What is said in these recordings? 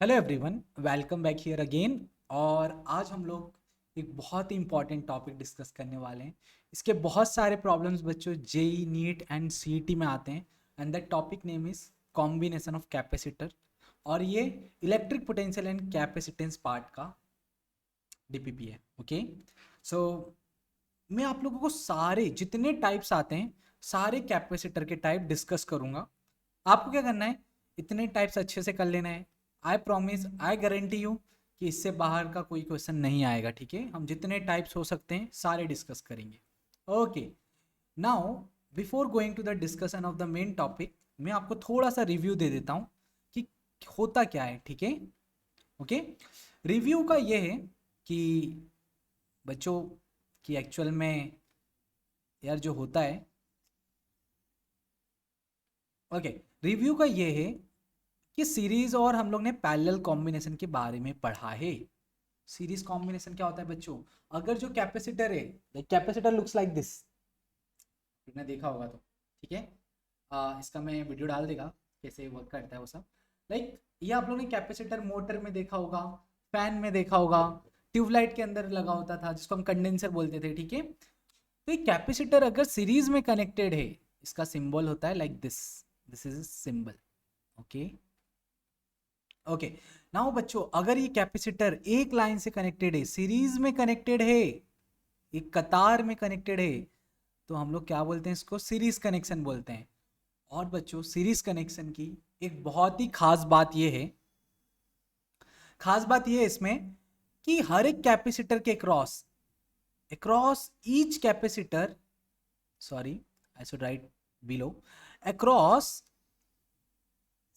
Hello everyone, welcome back here again. और आज हम लोग एक बहुत ही इंपॉर्टेंट टॉपिक डिस्कस करने वाले हैं। इसके बहुत सारे प्रॉब्लम्स बच्चों जेई नीट एंड सीईटी में आते हैं and that topic name is combination of capacitor. और ये electric potential and capacitance part का डीपीपी है। ओके, सो मैं आप लोगों को सारे जितने टाइप्स आते हैं सारे कैपेसिटर के टाइप डिस्कस करूंगा। आपको क्या करना है, इतने टाइप्स अच्छे से कर लेना है। I promise, I guarantee you कि इससे बाहर का कोई क्वेश्चन नहीं आएगा। ठीक है, हम जितने टाइप्स हो सकते हैं सारे डिस्कस करेंगे। Okay, now before going to the discussion of the main topic, मैं आपको थोड़ा सा रिव्यू दे देता हूँ कि होता क्या है। ठीक है, ओके। रिव्यू का ये है कि बच्चों कि एक्चुअल में यार जो होता है, ओके, रिव्यू का ये है कि सीरीज और हम लोग ने पैरेलल कॉम्बिनेशन के बारे में पढ़ा है। सीरीज कॉम्बिनेशन क्या होता है बच्चों? अगर जो कैपेसिटर है, कैपेसिटर लुक्स लाइक दिस, तुमने देखा होगा तो ठीक है। इसका मैं वीडियो डाल देगा कैसे वर्क करता है वो सब। ये आप लोगों ने कैपेसिटर मोटर में देखा होगा, फैन में देखा होगा, ट्यूबलाइट के अंदर लगा होता था जिसको हम कंडेंसर बोलते थे। ठीक है, तो ये कैपेसिटर अगर सीरीज में कनेक्टेड है, इसका सिंबल होता है like this, this is symbol. Okay okay, now बच्चों अगर ये कैपेसिटर एक लाइन से कनेक्टेड है, सीरीज में कनेक्टेड है, एक कतार में कनेक्टेड है, तो हम लोग क्या बोलते हैं, इसको सीरीज कनेक्शन बोलते हैं। और बच्चों सीरीज कनेक्शन की एक बहुत ही खास बात यह है, खास बात यह है इसमें कि हर एक कैपेसिटर के cross, across each capacitor, sorry, I should write below, across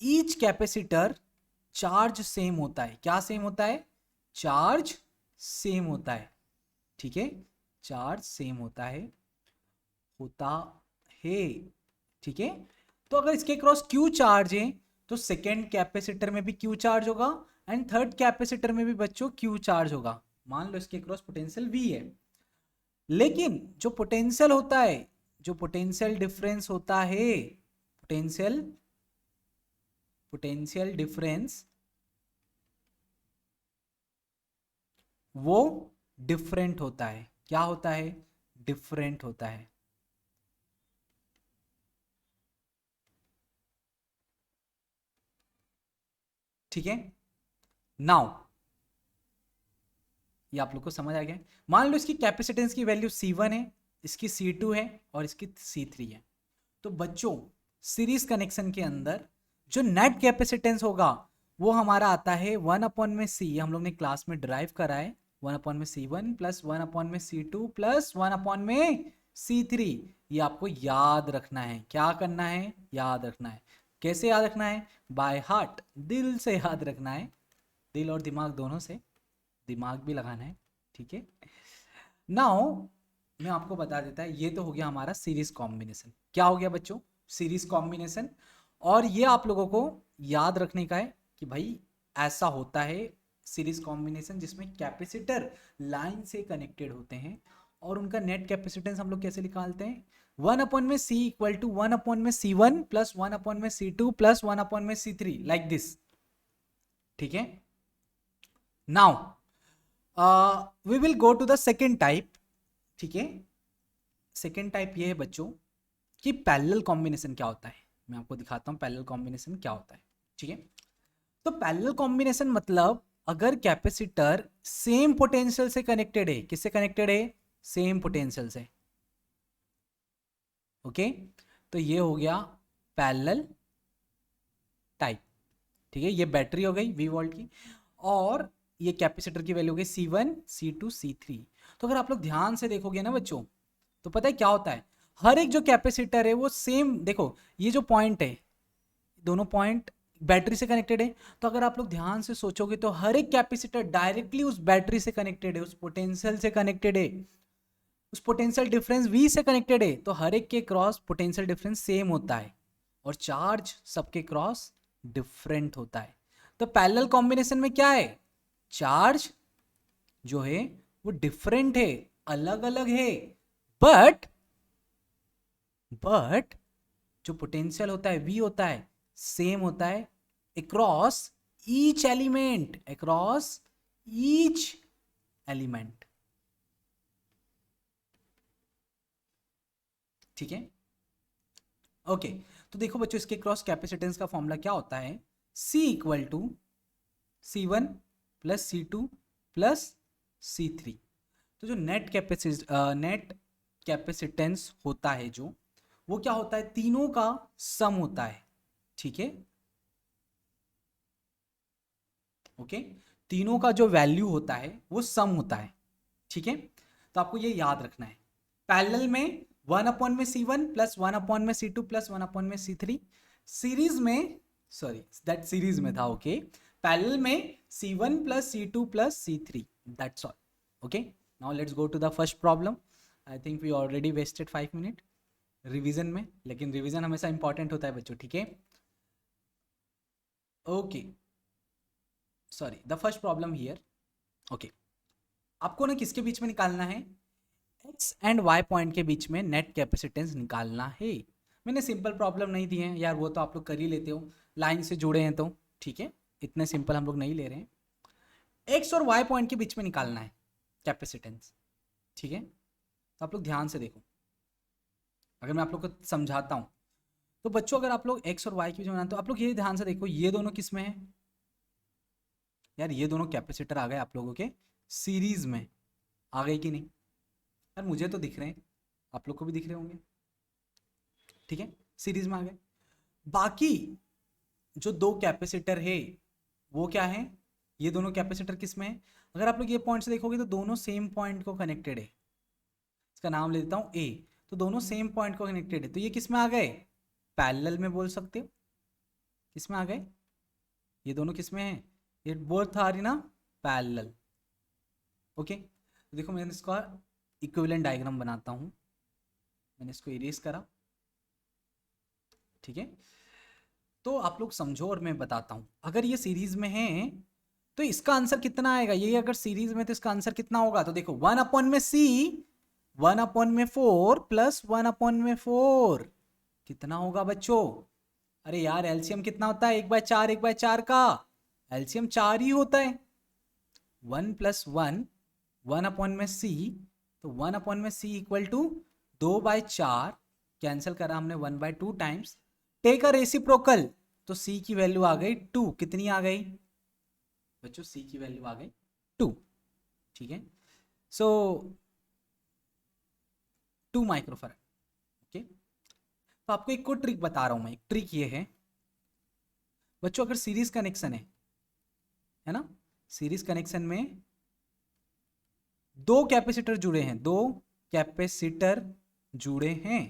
each capacitor charge same होता है। क्या सेम होता है? चार्ज सेम होता है। ठीक है, चार्ज सेम होता है। ठीक है, तो अगर इसके क्रॉस क्यू चार्ज है तो सेकेंड कैपेसिटर में भी क्यू चार्ज होगा एंड थर्ड कैपेसिटर में भी बच्चों क्यू चार्ज होगा। मान लो इसके क्रॉस पोटेंशियल वी है, लेकिन जो पोटेंशियल होता है, जो पोटेंशियल डिफरेंस होता है, पोटेंशियल पोटेंशियल डिफरेंस वो डिफरेंट होता है। क्या होता है? डिफरेंट होता है। ठीक है, नाउ ये आप लोग को समझ आ गया। मान लो इसकी कैपेसिटेंस की वैल्यू C1 है, इसकी C2 है और इसकी C3 है। तो बच्चों सीरीज कनेक्शन के अंदर जो नेट कैपेसिटेंस होगा वो हमारा आता है 1/c। हम लोग ने क्लास में ड्राइव करा है 1/c1 plus 1/c2 plus 1/c3। ये आपको याद रखना है। क्या करना है? याद रखना है। कैसे याद रखना है? बाय हार्ट, दिल से याद रखना है। दिल और दिमाग दोनों से, दिमाग भी लगाना है। ठीक है, नाउ मैं आपको बता देता है, ये तो हो गया हमारा सीरीज कॉम्बिनेशन। क्या हो गया बच्चों? Series combination. और ये आप लोगों को याद रखने का है कि भाई ऐसा होता है सीरीज कॉम्बिनेशन जिसमें कैपेसिटर लाइन से कनेक्टेड होते हैं और उनका नेट कैपेसिटेंस हम लोग कैसे निकालते हैं? 1/c equal to 1/c1 plus 1/c2 plus 1/c3 like this. ठीक है, now we will go to the second type. ठीक है, सेकेंड टाइप ये है बच्चों कि पैरेलल कॉम्बिनेशन क्या होता है। मैं आपको दिखाता हूं पैरेलल कॉम्बिनेशन क्या होता है। ठीक है, तो पैरेलल कॉम्बिनेशन मतलब अगर कैपेसिटर सेम पोटेंशियल से कनेक्टेड है, किससे कनेक्टेड है? सेम पोटेंशियल से। ओके, तो ये हो गया पैरेलल टाइप। ठीक है, ये बैटरी हो गई 20 वोल्ट की और ये कैपेसिटर की वैल्यू हो गई C1 C2 C3। तो अगर आप लोग ध्यान से देखोगे ना बच्चों, तो पता है क्या होता है, हर एक जो कैपेसिटर है वो सेम, देखो ये जो पॉइंट है, दोनों पॉइंट बैटरी से कनेक्टेड है। तो अगर आप लोग ध्यान से सोचोगे तो हर एक कैपेसिटर डायरेक्टली उस बैटरी से कनेक्टेड है, उस पोटेंशियल से कनेक्टेड है, उस पोटेंशियल डिफरेंस V से कनेक्टेड है। तो हर एक के क्रॉस पोटेंशियल डिफरेंस सेम होता है और चार्ज सबके क्रॉस डिफरेंट होता है। तो पैरेलल कॉम्बिनेशन में क्या है? चार्ज जो है वो डिफरेंट है, अलग अलग है, बट जो पोटेंशियल होता है V होता है सेम होता है across each element, across each element. ठीक है, ओके। तो देखो बच्चों, इसके क्रॉस कैपेसिटेंस का फॉर्मूला क्या होता है, C equal to C1 plus C2 plus C3। तो जो नेट कैपेसिटेंस होता है जो, वो क्या होता है, तीनों का सम होता है। ठीक है, ओके, तीनों का जो वैल्यू होता है वो सम होता है। ठीक है, तो आपको ये याद रखना है। पैरेलल में 1 में C1 प्लस 1 में C2 प्लस 1 में C3। सीरीज में, सॉरी दैट सीरीज में था, ओके। पैरेलल में C1 plus C2 plus C3, that's all. Okay, now let's go to the first problem. I think we already wasted 5 minute revision में, लेकिन revision हमेशा important होता है बच्चों। ठीक है, okay, sorry, the first problem here. Okay, आपको ना किसके बीच में निकालना है, एक्स एंड वाई पॉइंट के बीच में नेट कैपेसिटेंस निकालना है। मैंने सिंपल प्रॉब्लम नहीं दी है यार, वो तो आप लोग कर ही लेते हो, लाइन से जुड़े हैं तो। ठीक है, इतने सिंपल हम लोग नहीं ले रहे हैं। एक्स और वाई पॉइंट के बीच में निकालना है कैपेसिटेंस। ठीक है, तो आप लोग ध्यान से देखो, अगर मैं आप लोग को समझाता हूँ तो बच्चों, अगर आप लोग एक्स और वाई के बीच में बनाते हो, आप लोग ये ध्यान से देखो, ये दोनों किस में है यार, ये दोनों कैपेसिटर आ गए आप लोगों के सीरीज में, आ गए कि नहीं यार, मुझे तो दिख रहे हैं, आप लोग को भी दिख रहे होंगे। ठीक है, सीरीज में आ गए। बाकी जो दो कैपेसिटर है वो क्या है, ये दोनों कैपेसिटर किस में है, अगर आप लोग ये पॉइंट से देखोगे तो दोनों सेम पॉइंट को कनेक्टेड है। इसका नाम ले देता हूं ए, तो दोनों सेम पॉइंट को कनेक्टेड है, तो ये किस में आ गए, पैरेलल में बोल सकते हो। किस में आ गए, ये दोनों किस में है, ये both are in parallel. Okay, तो देखो मैंने इसका इक्विवेलेंट डायग्राम बनाता हूं, मैंने इसको इरेज करा। ठीक है, तो आप लोग समझो और मैं बताता हूं, अगर ये सीरीज में है तो इसका आंसर कितना आएगा, ये अगर सीरीज में तो इसका आंसर कितना होगा, तो देखो 1 में C, 1 में 4 प्लस 1 में 4 कितना होगा बच्चों। अरे यार, एलसीएम कितना होता है, 1/4, 1/4 का एलसीएम 4 ही होता है। 1 प्लस 1, 1 में C, तो 1 में C इक्वल टू 2/4, कैंसिल करा हमने 1/2 टाइम्स, टेक अ रेसिप्रोकल, तो C की वैल्यू आ गई 2। कितनी आ गई बच्चों, C की वैल्यू आ गई 2। ठीक है, सो 2 माइक्रोफैराड। ओके, तो आपको एक को ट्रिक बता रहा हूं मैं, एक ट्रिक ये है बच्चों, अगर सीरीज कनेक्शन है ना, सीरीज कनेक्शन में दो कैपेसिटर जुड़े हैं, दो कैपेसिटर जुड़े हैं,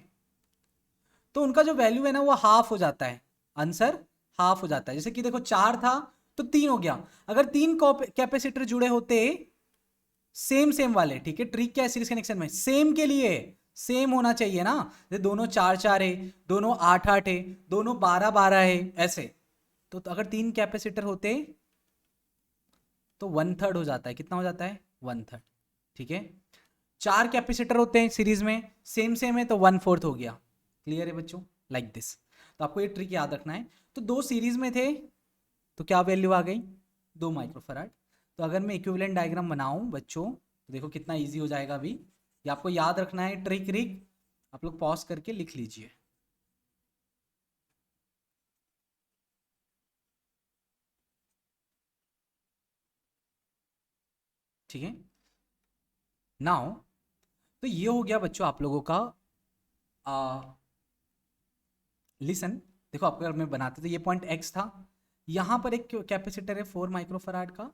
तो उनका जो वैल्यू है ना वो हाफ हो जाता है, आंसर हाफ हो जाता है। जैसे कि देखो 4 था तो 3 हो गया, अगर 3 कैपेसिटर जुड़े होते सेम सेम वाले, ठीक है, ट्रिक क्या है सीरीज कनेक्शन में, सेम के लिए सेम होना चाहिए ना, जैसे दोनों 4-4 है, दोनों 8-8 है, दोनों 12-12 है, ऐसे। तो अगर 3 कैपेसिटर होते तो 1/3 हो जाता है, कितना हो जाता है, 1/3। ठीक है, 4 कैपेसिटर होते हैं सीरीज में, सेम सेम है, तो 1/4 हो गया। क्लियर है बच्चों, लाइक दिस। तो आपको ये ट्रिक याद रखना है। तो दो सीरीज में थे तो क्या वैल्यू आ गई, 2 माइक्रोफैराड। तो अगर मैं इक्विवेलेंट डायग्राम बनाऊं बच्चों, तो देखो कितना इजी हो जाएगा अभी, ये आपको याद रखना है ट्रिक, आप लोग पॉज करके लिख लीजिए। ठीक है, नाउ तो ये हो गया बच्चों आप लोगों का लिसन। देखो आपको अगर मैं बनाते तो ये पॉइंट एक्स था, यहां पर एक कैपेसिटर है 4 माइक्रोफैराड का,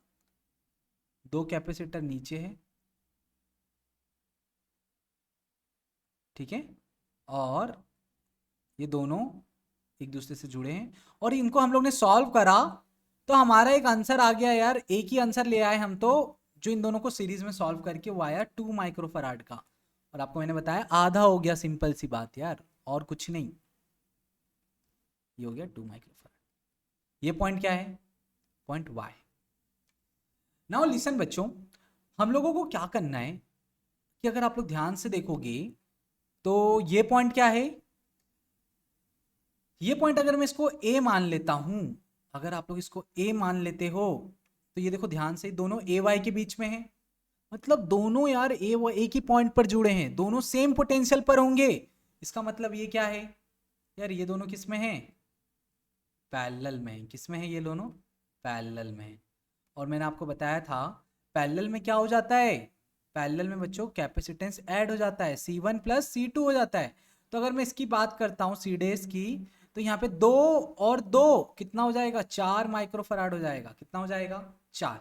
दो कैपेसिटर नीचे है, ठीक है, और ये दोनों एक दूसरे से जुड़े हैं, और इनको हम लोग ने सॉल्व करा तो हमारा एक आंसर आ गया यार, एक ही आंसर ले आए हम तो, जो इन दोनों को सीरीज में सॉल्व करके वो आया 2 माइक्रोफैराड का। और आपको मैंने बताया आधा हो गया, सिंपल सी बात यार, और कुछ नहीं, ये हो गया 2 माइक्रोफैराड। ये पॉइंट क्या है, पॉइंट वाई। नाउ लिसन बच्चों, हम लोगों को क्या करना है कि अगर आप लोग ध्यान से देखोगे तो ये पॉइंट क्या है, ये पॉइंट अगर मैं इसको ए मान लेता हूं, अगर आप लोग इसको ए मान लेते हो तो ये देखो ध्यान से दोनों ए वाई के बीच में है, मतलब दोनों यार ए व एक ही पॉइंट पर जुड़े हैं, दोनों सेम पोटेंशियल पर होंगे। इसका मतलब ये क्या है यार, ये दोनों किस में हैं, पैरेलल में है। किस में है ये दोनों, पैरेलल में है। और मैंने आपको बताया था पैरेलल में क्या हो जाता है, पैरेलल में बच्चों कैपेसिटेंस ऐड हो जाता है, C1 प्लस C2 हो जाता है। तो अगर मैं इसकी बात करता हूँ सी डेज की, तो यहाँ पे 2 और 2 कितना हो जाएगा, 4 माइक्रोफराड हो जाएगा। कितना हो जाएगा, 4।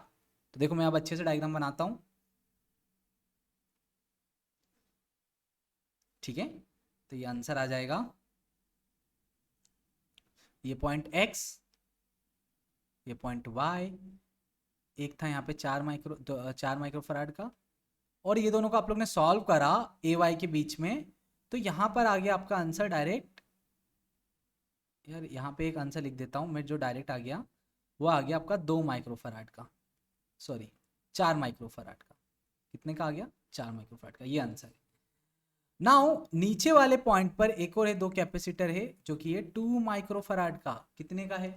तो देखो मैं अब अच्छे से डायग्राम बनाता हूँ, ठीक है। तो ये आंसर आ जाएगा, ये पॉइंट x, ये पॉइंट y, एक था यहाँ पे 4 माइक्रोफराड का, और ये दोनों को आप लोग ने सॉल्व करा ए वाई के बीच में, तो यहाँ पर आ गया आपका आंसर डायरेक्ट। यार यहाँ पे एक आंसर लिख देता हूँ मैं, जो डायरेक्ट आ गया वो आ गया आपका 2 माइक्रोफराड का, सॉरी 4 माइक्रोफराड का। कितने का आ गया, 4 माइक्रोफराड का, ये आंसर है। नाउ नीचे वाले पॉइंट पर एक और है, 2 कैपेसिटर है जो कि ये 2 माइक्रोफराड का, कितने का है,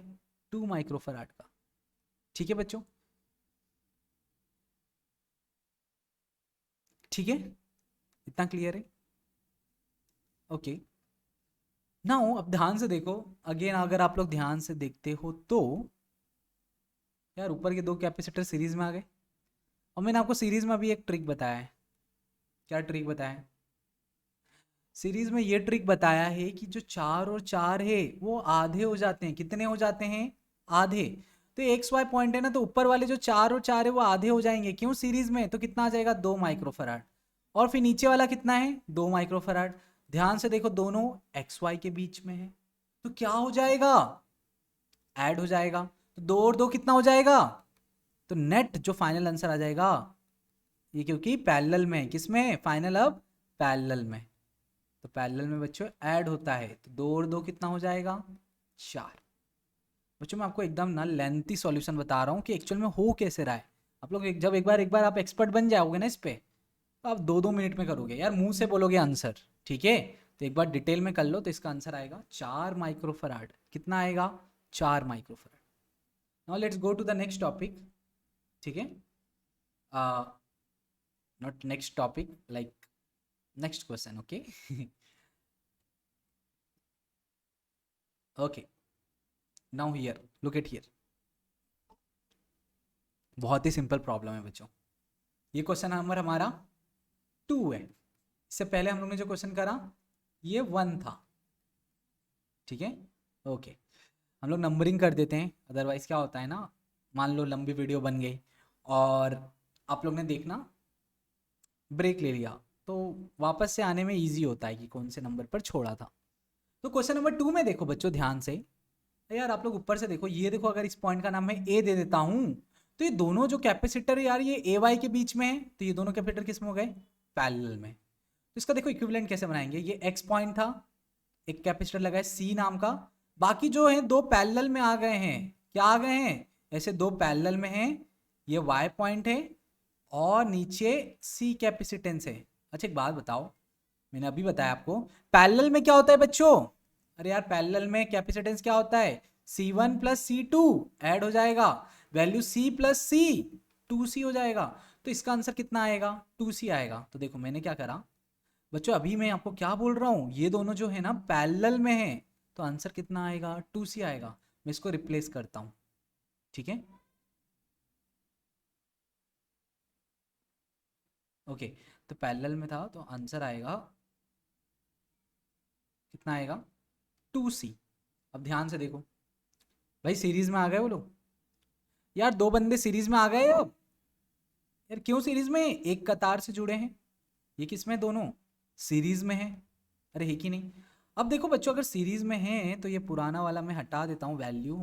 2 माइक्रोफराड का। ठीक है बच्चों, ठीक है, इतना क्लियर है, ओके। नाउ अब ध्यान से देखो, अगेन अगर आप लोग ध्यान से देखते हो तो यार ऊपर के 2 कैपेसिटर सीरीज में आ गए। और मैंने आपको सीरीज में अभी एक ट्रिक बताया है। क्या ट्रिक बताया है, सीरीज में ये ट्रिक बताया है कि जो 4 और 4 है वो आधे हो जाते हैं। कितने हो जाते हैं, आधे। तो एक्स वाई पॉइंट है ना, तो ऊपर वाले जो 4 और 4 है वो आधे हो जाएंगे, क्यों, सीरीज में। तो कितना आ जाएगा, 2 माइक्रोफराड। और फिर नीचे वाला कितना है, 2 माइक्रोफराड। ध्यान से देखो दोनों एक्स वाई के बीच में है, तो क्या हो जाएगा, ऐड हो जाएगा। तो 2 और 2 कितना हो जाएगा, तो नेट जो फाइनल आंसर आ जाएगा ये, क्योंकि पैरेलल में, किसमें, फाइनल अब पैरेलल में। तो पैरेलल में बच्चों ऐड होता है, तो 2 और 2 कितना हो जाएगा, 4। बच्चों मैं आपको एकदम ना लेंथी सॉल्यूशन बता रहा हूँ कि एक्चुअल में हो कैसे रहा है। आप लोग जब एक बार आप एक्सपर्ट बन जाओगे ना इस पे, तो आप 2-2 मिनट में करोगे यार, मुंह से बोलोगे आंसर, ठीक है। तो एक बार डिटेल में कर लो, तो इसका आंसर आएगा 4 माइक्रोफराड। कितना आएगा, 4 microfarad. Now let's go to the next topic, ठीक है, not next topic, like next question, okay. Okay, now here look at here, बहुत ही सिंपल प्रॉब्लम है बच्चों। ये क्वेश्चन नंबर हमारा 2 है। इससे पहले हम लोग ने जो क्वेश्चन करा ये 1 था, ठीक है, ओके। हम लोग नंबरिंग कर देते हैं, अदरवाइज क्या होता है ना, मान लो लंबी वीडियो बन गई और आप लोग ने देखना ब्रेक ले लिया, तो वापस से आने में इजी होता है कि कौन से नंबर पर छोड़ा था। तो क्वेश्चन नंबर 2 में देखो बच्चों ध्यान से, यार आप लोग ऊपर से देखो, ये देखो अगर इस पॉइंट का नाम मैं ए दे देता हूं, तो ये दोनों जो कैपेसिटर है यार, ये ए वाई के बीच में है, तो ये दोनों कैपेसिटर किस में हो गए, पैरेलल में। तो इसका देखो इक्विवेलेंट कैसे बनाएंगे, ये एक्स पॉइंट था, एक कैपेसिटर लगा है सी नाम का, बाकी जो है 2 पैरेलल में आ गए हैं। क्या आ गए हैं, ऐसे 2 पैरेलल में हैं, ये वाई पॉइंट है और नीचे सी कैपेसिटेंस है। अच्छा एक बात बताओ, मैंने अभी बताया आपको पैरेलल में क्या होता है बच्चों, अरे यार पैरेलल में कैपेसिटेंस क्या होता है, C1 प्लस C2 ऐड हो जाएगा, value C plus C 2C हो जाएगा। तो इसका आंसर कितना आएगा, 2C आएगा। तो देखो मैंने क्या करा बच्चों, अभी मैं आपको क्या बोल रहा हूँ, ये दोनों जो है ना पैरेलल में है, तो आंसर कितना आएगा, 2C आएगा। मैं इसको रिप्लेस करता हूँ, ठीक है, ओके। तो पैरेलल में था तो आंसर आएगा, कितना आएगा, 2C। अब ध्यान से देखो भाई, सीरीज में आ गए वो लोग, यार 2 बंदे सीरीज में आ गए अब। यार क्यों सीरीज में, एक कतार से जुड़े हैं, ये किस में, दोनों सीरीज में है, अरे है कि नहीं। अब देखो बच्चों अगर सीरीज में है तो ये पुराना वाला मैं हटा देता हूँ वैल्यू,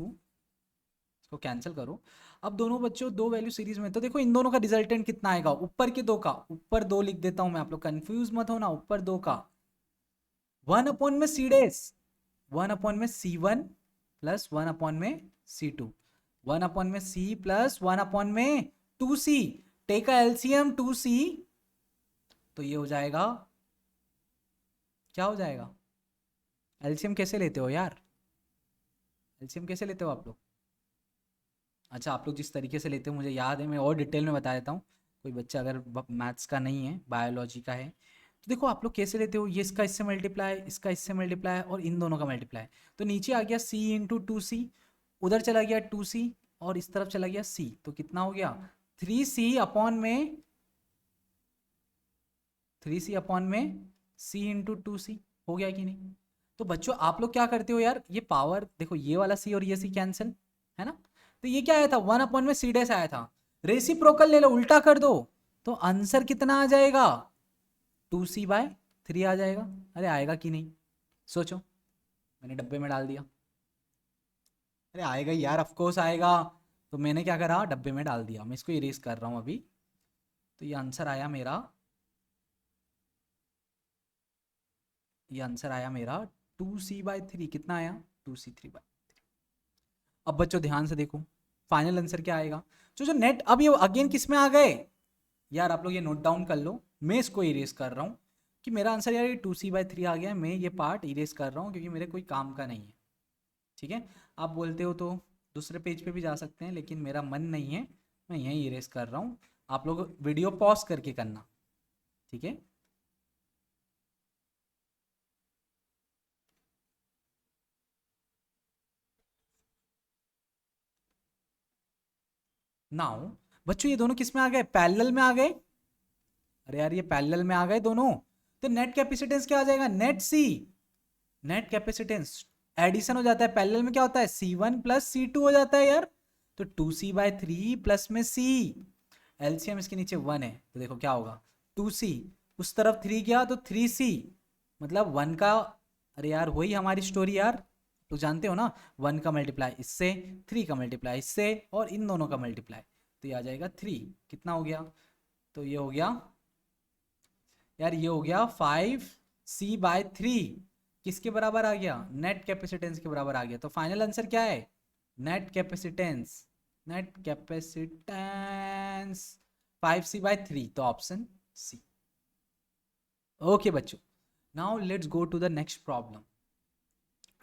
इसको कैंसिल करो। अब दोनों बच्चों 2 वैल्यू सीरीज में, तो देखो इन दोनों का रिजल्टेंट कितना आएगा, ऊपर के 2 का, ऊपर 2 लिख देता हूं मैं, आप लोग कंफ्यूज मत होना, ऊपर 2 का 1 अपॉन में सी डेस, 1 अपॉन में C1 प्लस 1 अपॉन में C2, 1 अपॉन में C प्लस 1 अपॉन में 2C, टेक एलसीएम 2C, तो ये हो जाएगा, क्या हो जाएगा, एलसीएम कैसे लेते हो यार, एलसीएम कैसे लेते हो आप लोग, अच्छा, आप लोग जिस तरीके से लेते हो मुझे याद है, मैं और डिटेल में बता देता हूँ। कोई बच्चा अगर मैथ्स का नहीं है, बायोलॉजी का है, तो देखो आप लोग कैसे लेते हो, ये इसका इससे मल्टीप्लाई, इसका इससे मल्टीप्लाई और इन दोनों का मल्टीप्लाई। तो नीचे आ गया c इंटू टू सी, उधर चला गया 2c और इस तरफ चला गया c, तो कितना हो गया 3c अपॉन में 3c अपॉन में c इंटू टू सी। हो गया कि नहीं? तो बच्चों आप लोग क्या करते हो यार, ये पावर देखो, ये वाला c और ये c कैंसिल है ना, तो ये क्या आया था 1 अपॉन में c डैश आया था, रेसिप्रोकल ले लो, उल्टा कर दो, तो आंसर कितना आ जाएगा 2c/3 आ जाएगा। अरे आएगा कि नहीं सोचो, मैंने डब्बे में डाल दिया, अरे आएगा यार, ऑफ कोर्स आएगा। तो मैंने क्या करा, डब्बे में डाल दिया, मैं इसको इरेज कर रहा हूँ अभी। तो ये आंसर आया मेरा, ये आंसर आया मेरा 2c/3। कितना आया 2c3/3। अब बच्चों ध्यान से देखो फाइनल आंसर क्या आएगा। जो नेट, अब ये अगेन किस में आ गए यार, आप लोग ये नोट डाउन कर लो, मैं इसको इरेज कर रहा हूँ कि मेरा आंसर यार ये 2c/3 आ गया है, मैं ये पार्ट इरेज कर रहा हूँ क्योंकि मेरे कोई काम का नहीं है। ठीक है, आप बोलते हो तो दूसरे पेज पे भी जा सकते हैं, लेकिन मेरा मन नहीं है, मैं यहीं इरेज कर रहा हूँ। आप लोग वीडियो पॉज करके करना, ठीक है। नाउ बच्चों ये दोनों किस में आ गए, पैरेलल में आ गए। अरे यार ये पैरेलल में आ गए दोनों, तो नेट कैपेसिटेंस क्या आ जाएगा, net C, net capacitance addition हो जाता है, पैरेलल में क्या होता है C1 प्लस C2 हो जाता है यार। तो 2c/3 प्लस में c, एलसीएम इसके नीचे 1 है, तो देखो क्या होगा 2c, उस तरफ 3 गया तो 3c, मतलब 1 का, अरे यार वही हमारी स्टोरी यार, तो जानते हो ना 1 का मल्टीप्लाई इससे, 3 का मल्टीप्लाई इससे और इन दोनों का मल्टीप्लाई, तो ये आ जाएगा 3। कितना हो गया, तो ये हो गया यार, ये हो गया 5c/3, किसके बराबर आ गया, नेट कैपेसिटेंस के बराबर आ गया। तो फाइनल आंसर क्या है, net capacitance, net capacitance 5c/3, तो ऑप्शन सी। ओके बच्चों, now let's go to the next problem.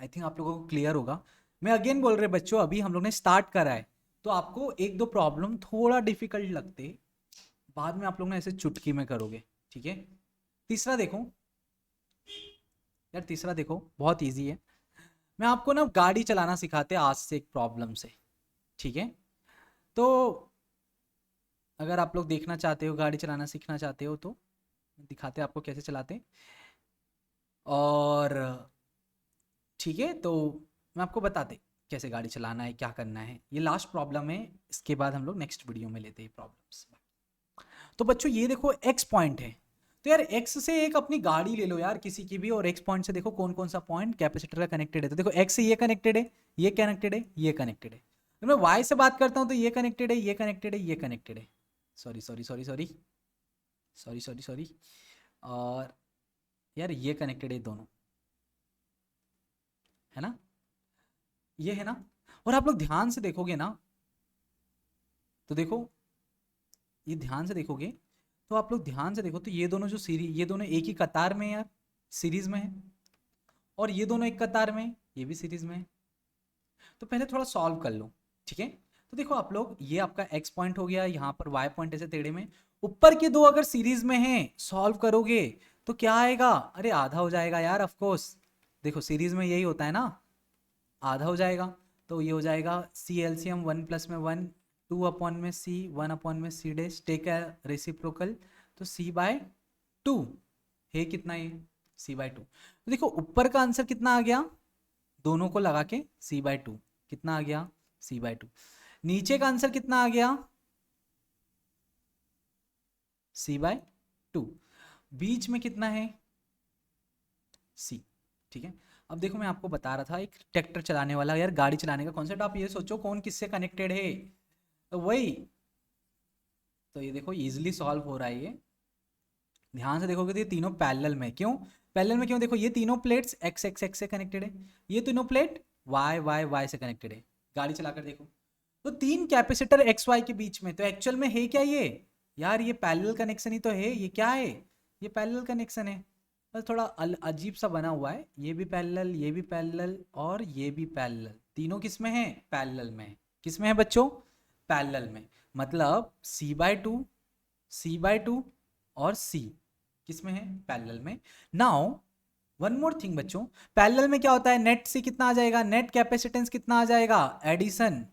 I think आप लोगों को क्लियर होगा। मैं अगेन बोल रहे बच्चों, अभी हम लोग ने स्टार्ट करा है, तो आपको एक दो प्रॉब्लम थोड़ा डिफिकल्ट लगते, बाद में आप लोग ना ऐसे चुटकी में करोगे, ठीक है। तीसरा देखो यार, तीसरा देखो बहुत इजी है, मैं आपको ना गाड़ी चलाना सिखाते आज से एक प्रॉब्लम से, ठीक है। तो अगर आप लोग देखना चाहते हो, गाड़ी चलाना सीखना चाहते हो, तो दिखाते आपको कैसे चलाते, और ठीक है, तो मैं आपको बताते कैसे गाड़ी चलाना है, क्या करना है। ये लास्ट प्रॉब्लम है, इसके बाद हम लोग नेक्स्ट वीडियो में लेते हैं प्रॉब्लम्स। तो बच्चों ये देखो एक्स पॉइंट है, तो यार एक्स से एक अपनी गाड़ी ले लो यार किसी की भी, और एक्स पॉइंट से देखो कौन कौन सा पॉइंट कैपेसिटर का कनेक्टेड है। तो देखो एक्स से ये कनेक्टेड है, ये कनेक्टेड है, ये कनेक्टेड है। तो मैं वाई से बात करता हूँ तो ये कनेक्टेड है, ये कनेक्टेड है, ये कनेक्टेड है, sorry sorry sorry sorry sorry sorry sorry, और यार ये कनेक्टेड है दोनों, है ना, ये है ना। और आप लोग ध्यान से देखोगे ना, तो देखो ये ध्यान से देखोगे, तो आप लोग ध्यान से देखो तो ये दोनों जो सीरीज, ये दोनों एक ही कतार में यार सीरीज में है, और ये दोनों एक कतार में, ये भी सीरीज में है। तो पहले थोड़ा सॉल्व कर लो, ठीक है। तो देखो आप लोग, ये आपका एक्स पॉइंट हो गया, यहाँ पर वाई पॉइंट ऐसे टेढ़े में, ऊपर के दो अगर सीरीज में हैं, सॉल्व करोगे तो क्या आएगा, अरे आधा हो जाएगा यार, ऑफ कोर्स। देखो सीरीज में यही होता है ना, आधा हो जाएगा। तो ये हो जाएगा सी एलसीएम 1 प्लस में 1, 2 अपॉन में सी, 1 अपॉन में सी डैश, टेक है रेसिप्रोकल, तो c/2 है कितना, ये c/2। तो देखो ऊपर का आंसर कितना आ गया, दोनों को लगा के c/2 कितना आ गया, c/2। नीचे का आंसर कितना आ गया, c/2। बीच में कितना है, c, ठीक है। अब देखो मैं आपको बता रहा था एक ट्रैक्टर चलाने वाला यार, गाड़ी चलाने का कॉन्सेप्ट, आप ये सोचो कौन किससे कनेक्टेड है, तो वही। तो ये देखो इजीली सॉल्व हो रहा है ये, ध्यान से देखोगे तो ये तीनों पैरेलल में, क्यों पैरेलल में, क्यों, देखो ये तीनों प्लेट्स एक्स एक्स एक्स से कनेक्टेड है, ये तीनों प्लेट वाई वाई वाई से कनेक्टेड है। गाड़ी चलाकर देखो, तो तीन कैपेसिटर एक्स वाई के बीच में, तो एक्चुअल में है क्या ये यार, ये पैरेलल कनेक्शन ही तो है, ये क्या है, ये पैरेलल कनेक्शन है, बस थोड़ा अजीब सा बना हुआ है, ये भी पैरेलल, ये भी पैरेलल और ये भी पैरेलल, तीनों किस में है, पैरेलल में है। किस में है बच्चों, पैरेलल में, मतलब C/2 और C किस में है, पैरेलल में। नाउ वन मोर थिंग बच्चों, पैरेलल में क्या होता है, नेट से कितना आ जाएगा, नेट कैपेसिटेंस कितना आ जाएगा, एडिशन,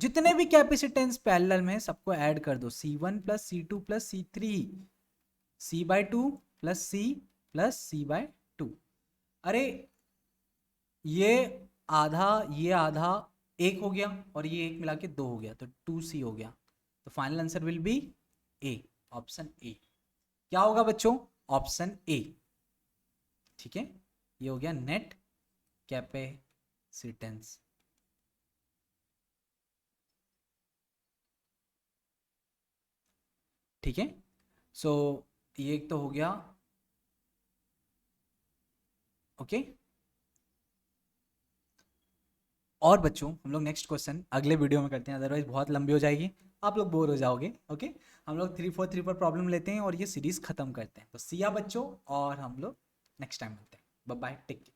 जितने भी कैपेसिटेंस पैरेलल में सबको ऐड कर दो, C1 plus C2 plus C3, C/2 plus C plus C/2। अरे ये आधा एक हो गया और ये एक मिला के 2 हो गया, तो 2C हो गया। तो final answer will be A, option A. क्या होगा बच्चों, ऑप्शन ए। ठीक है, ये हो गया नेट कैपेसिटेंस। ठीक है, सो ये एक तो हो गया। ओके, और बच्चों हम लोग नेक्स्ट क्वेश्चन अगले वीडियो में करते हैं, अदरवाइज बहुत लंबी हो जाएगी, आप लोग बोर हो जाओगे। ओके, हम लोग 3/4 प्रॉब्लम लेते हैं और ये सीरीज खत्म करते हैं। तो सिया बच्चों, और हम लोग नेक्स्ट टाइम मिलते हैं। Bye bye, take care.